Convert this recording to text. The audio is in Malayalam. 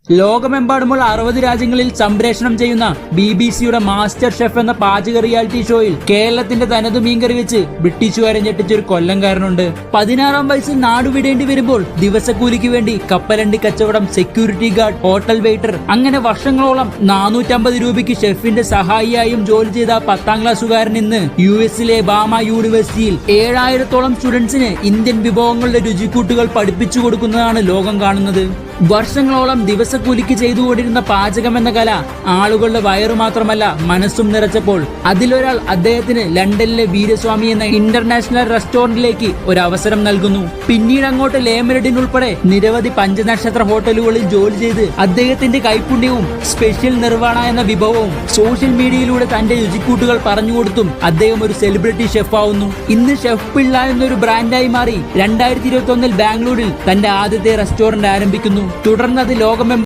ലോകമെമ്പാടുമുള്ള 60 രാജ്യങ്ങളിൽ സംപ്രേഷണം ചെയ്യുന്ന BBC-യുടെ മാസ്റ്റർ ഷെഫ് എന്ന പാചക റിയാലിറ്റി ഷോയിൽ കേരളത്തിന്റെ തനതു മീൻകറി വെച്ച് ബ്രിട്ടീഷുകാരെ ഞെട്ടിച്ചൊരു കൊല്ലംകാരനുണ്ട്. 16-ാം വയസ്സിൽ നാടുവിടേണ്ടി വരുമ്പോൾ ദിവസക്കൂലിക്ക് വേണ്ടി കപ്പലണ്ടി കച്ചവടം, സെക്യൂരിറ്റി ഗാർഡ്, ഹോട്ടൽ വെയിറ്റർ, അങ്ങനെ വർഷങ്ങളോളം 450 രൂപയ്ക്ക് ഷെഫിന്റെ സഹായിയായും ജോലി ചെയ്ത 10ാം ക്ലാസ്സുകാരൻ ഇന്ന് US-ലെ ബാമ യൂണിവേഴ്സിറ്റിയിൽ 7000-ഓളം സ്റ്റുഡൻസിന് ഇന്ത്യൻ വിഭവങ്ങളുടെ രുചിക്കൂട്ടുകൾ പഠിപ്പിച്ചു കൊടുക്കുന്നതാണ് ലോകം കാണുന്നത്. വർഷങ്ങളോളം ദിവസക്കൂലിക്ക് ചെയ്തുകൊണ്ടിരുന്ന പാചകം എന്ന കല ആളുകളുടെ വയറു മാത്രമല്ല മനസ്സും നിറച്ചപ്പോൾ അതിലൊരാൾ അദ്ദേഹത്തിന് ലണ്ടനിലെ വീരസ്വാമി എന്ന ഇന്റർനാഷണൽ റെസ്റ്റോറന്റിലേക്ക് ഒരു അവസരം നൽകുന്നു. പിന്നീട് അങ്ങോട്ട് ലേമരഡിൻ ഉൾപ്പെടെ നിരവധി പഞ്ചനക്ഷത്ര ഹോട്ടലുകളിൽ ജോലി ചെയ്ത് അദ്ദേഹത്തിന്റെ കൈപുണ്യവും സ്പെഷ്യൽ നിർവാണ എന്ന വിഭവവും സോഷ്യൽ മീഡിയയിലൂടെ തന്റെ രുചിക്കൂട്ടുകൾ പറഞ്ഞുകൊടുത്തും അദ്ദേഹം ഒരു സെലിബ്രിറ്റി ഷെഫ് ആവുന്നു. ഇന്ന് ഷെഫ് പിള്ള എന്നൊരു ബ്രാൻഡായി മാറി 2021-ൽ ബാംഗ്ലൂരിൽ തന്റെ ആദ്യത്തെ റെസ്റ്റോറന്റ് ആരംഭിക്കുന്നു. തുടർന്ന് അത് ലോകമെമ്പാടും